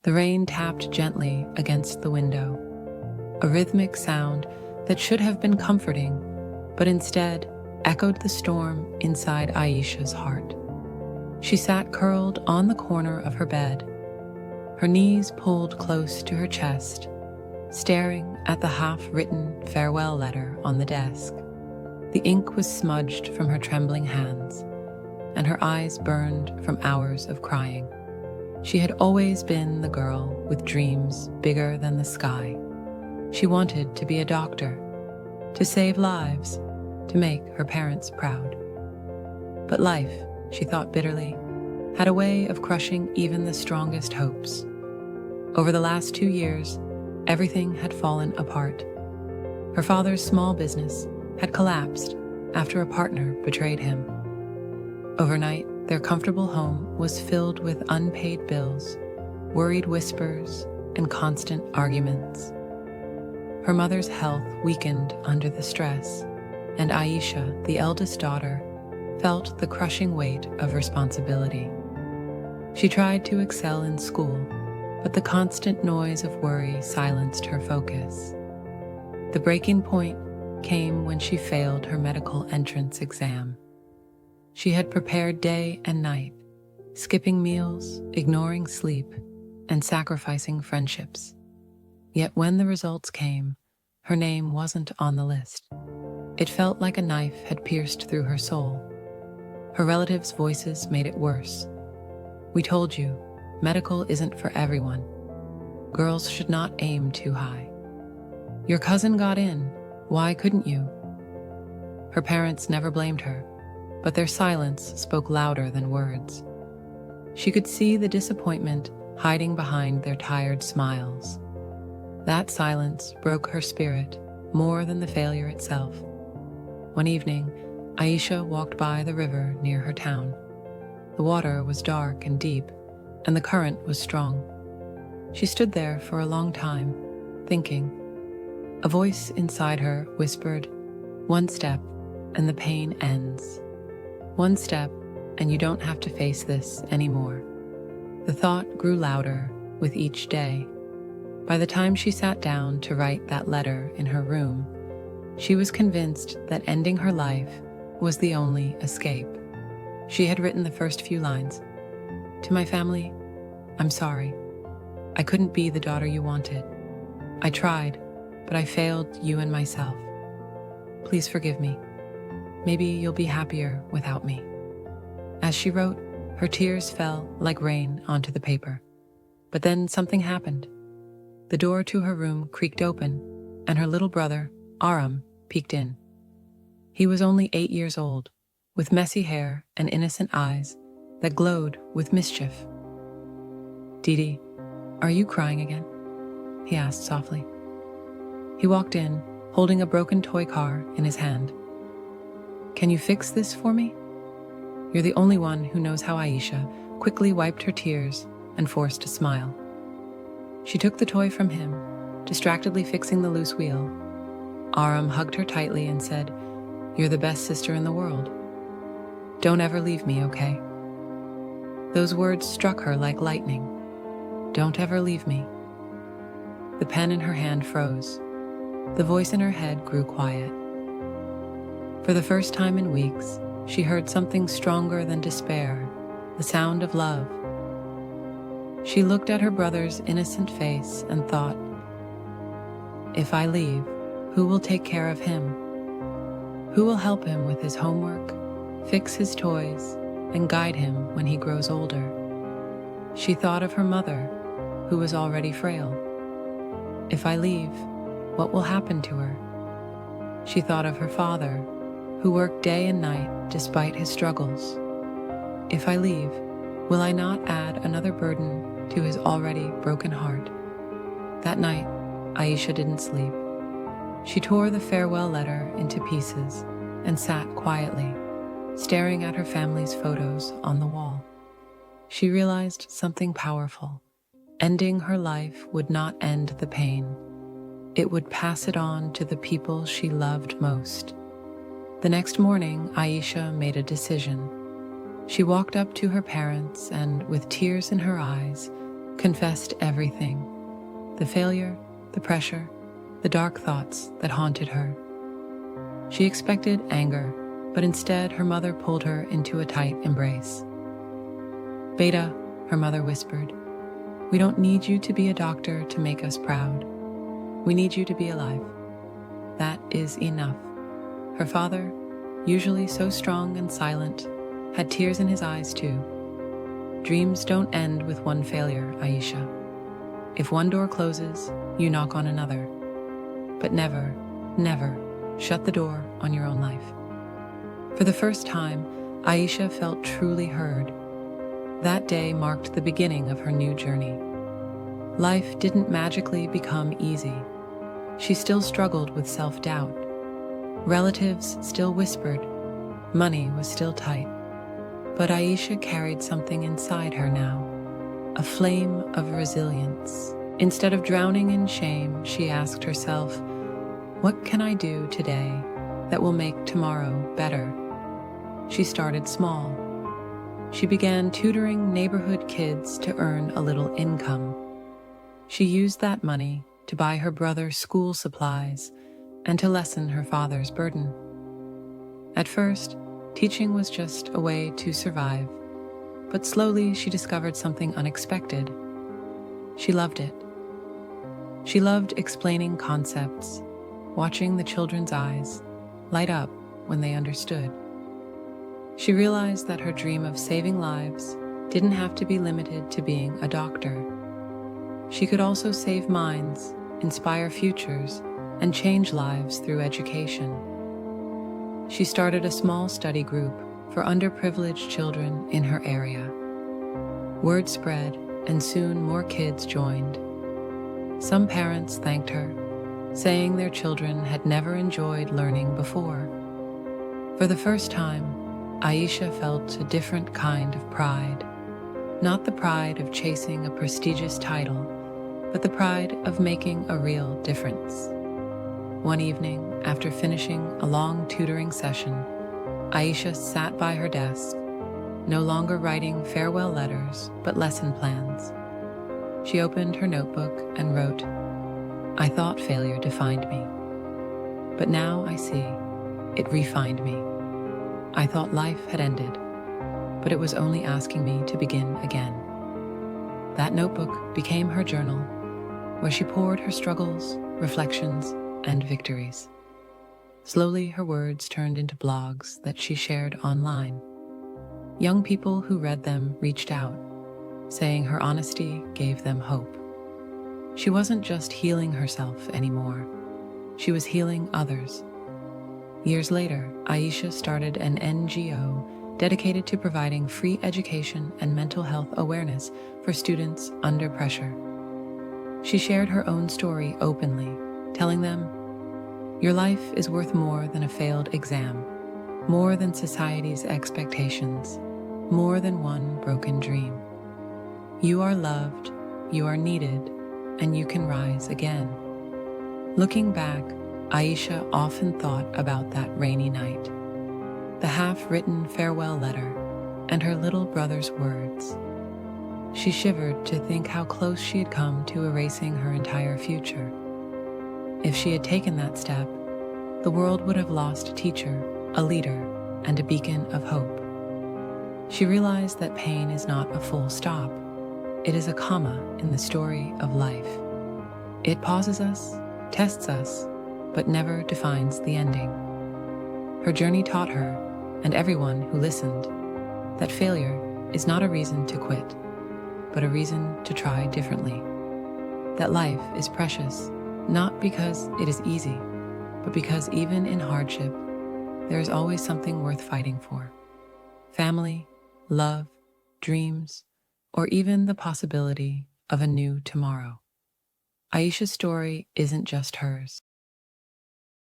The rain tapped gently against the window, a rhythmic sound that should have been comforting, but instead echoed the storm inside Aisha's heart. She sat curled on the corner of her bed, her knees pulled close to her chest, staring at the half-written farewell letter on the desk. The ink was smudged from her trembling hands, and her eyes burned from hours of crying. She had always been the girl with dreams bigger than the sky. She wanted to be a doctor, to save lives, to make her parents proud. But life, she thought bitterly, had a way of crushing even the strongest hopes. Over the last 2 years, everything had fallen apart. Her father's small business had collapsed after a partner betrayed him. Overnight, their comfortable home was filled with unpaid bills, worried whispers, and constant arguments. Her mother's health weakened under the stress, and Aisha, the eldest daughter, felt the crushing weight of responsibility. She tried to excel in school, but the constant noise of worry silenced her focus. The breaking point came when she failed her medical entrance exam. She had prepared day and night, skipping meals, ignoring sleep, and sacrificing friendships. Yet when the results came, her name wasn't on the list. It felt like a knife had pierced through her soul. Her relatives' voices made it worse. "We told you, medical isn't for everyone. Girls should not aim too high. Your cousin got in, why couldn't you?" Her parents never blamed her, but their silence spoke louder than words. She could see the disappointment hiding behind their tired smiles. That silence broke her spirit more than the failure itself. One evening, Aisha walked by the river near her town. The water was dark and deep, and the current was strong. She stood there for a long time, thinking. A voice inside her whispered, "One step, and the pain ends. One step, and you don't have to face this anymore." The thought grew louder with each day. By the time she sat down to write that letter in her room, she was convinced that ending her life was the only escape. She had written the first few lines. "To my family, I'm sorry. I couldn't be the daughter you wanted. I tried, but I failed you and myself. Please forgive me. Maybe you'll be happier without me." As she wrote, her tears fell like rain onto the paper. But then something happened. The door to her room creaked open, and her little brother, Aram, peeked in. He was only 8 years old, with messy hair and innocent eyes that glowed with mischief. "Didi, are you crying again?" he asked softly. He walked in, holding a broken toy car in his hand. "Can you fix this for me?" "You're the only one who knows how." Aisha quickly wiped her tears and forced a smile. She took the toy from him, distractedly fixing the loose wheel. Aram hugged her tightly and said, "You're the best sister in the world. Don't ever leave me, okay?" Those words struck her like lightning. Don't ever leave me. The pen in her hand froze. The voice in her head grew quiet. For the first time in weeks, she heard something stronger than despair, the sound of love. She looked at her brother's innocent face and thought, "If I leave, who will take care of him? Who will help him with his homework, fix his toys, and guide him when he grows older?" She thought of her mother, who was already frail. If I leave, what will happen to her? She thought of her father, who worked day and night despite his struggles. If I leave, will I not add another burden to his already broken heart? That night, Aisha didn't sleep. She tore the farewell letter into pieces and sat quietly, staring at her family's photos on the wall. She realized something powerful. Ending her life would not end the pain. It would pass it on to the people she loved most. The next morning, Aisha made a decision. She walked up to her parents and, with tears in her eyes, confessed everything: the failure, the pressure, the dark thoughts that haunted her. She expected anger, but instead her mother pulled her into a tight embrace. "Beta," her mother whispered, "we don't need you to be a doctor to make us proud. We need you to be alive. That is enough." Her father, usually so strong and silent, had tears in his eyes too. "Dreams don't end with one failure, Aisha. If one door closes, you knock on another. But never, never shut the door on your own life." For the first time, Aisha felt truly heard. That day marked the beginning of her new journey. Life didn't magically become easy. She still struggled with self-doubt. Relatives still whispered. Money was still tight. But Aisha carried something inside her now, a flame of resilience. Instead of drowning in shame, she asked herself, "What can I do today that will make tomorrow better?" She started small. She began tutoring neighborhood kids to earn a little income. She used that money to buy her brother school supplies and to lessen her father's burden. At first, teaching was just a way to survive, but slowly she discovered something unexpected. She loved it. She loved explaining concepts, watching the children's eyes light up when they understood. She realized that her dream of saving lives didn't have to be limited to being a doctor. She could also save minds, inspire futures, and change lives through education. She started a small study group for underprivileged children in her area. Word spread, and soon more kids joined. Some parents thanked her, saying their children had never enjoyed learning before. For the first time, Aisha felt a different kind of pride. Not the pride of chasing a prestigious title, but the pride of making a real difference. One evening, after finishing a long tutoring session, Aisha sat by her desk, no longer writing farewell letters, but lesson plans. She opened her notebook and wrote, "I thought failure defined me, but now I see it refined me. I thought life had ended, but it was only asking me to begin again." That notebook became her journal, where she poured her struggles, reflections, and victories. Slowly, her words turned into blogs that she shared online. Young people who read them reached out, saying her honesty gave them hope. She wasn't just healing herself anymore. She was healing others. Years later, Aisha started an NGO dedicated to providing free education and mental health awareness for students under pressure. She shared her own story openly, telling them, "Your life is worth more than a failed exam, more than society's expectations, more than one broken dream. You are loved, you are needed, and you can rise again." Looking back, Aisha often thought about that rainy night, the half-written farewell letter, and her little brother's words. She shivered to think how close she had come to erasing her entire future. If she had taken that step, the world would have lost a teacher, a leader, and a beacon of hope. She realized that pain is not a full stop. It is a comma in the story of life. It pauses us, tests us, but never defines the ending. Her journey taught her, and everyone who listened, that failure is not a reason to quit, but a reason to try differently. That life is precious, not because it is easy, but because even in hardship, there is always something worth fighting for. Family, love, dreams, or even the possibility of a new tomorrow. Aisha's story isn't just hers.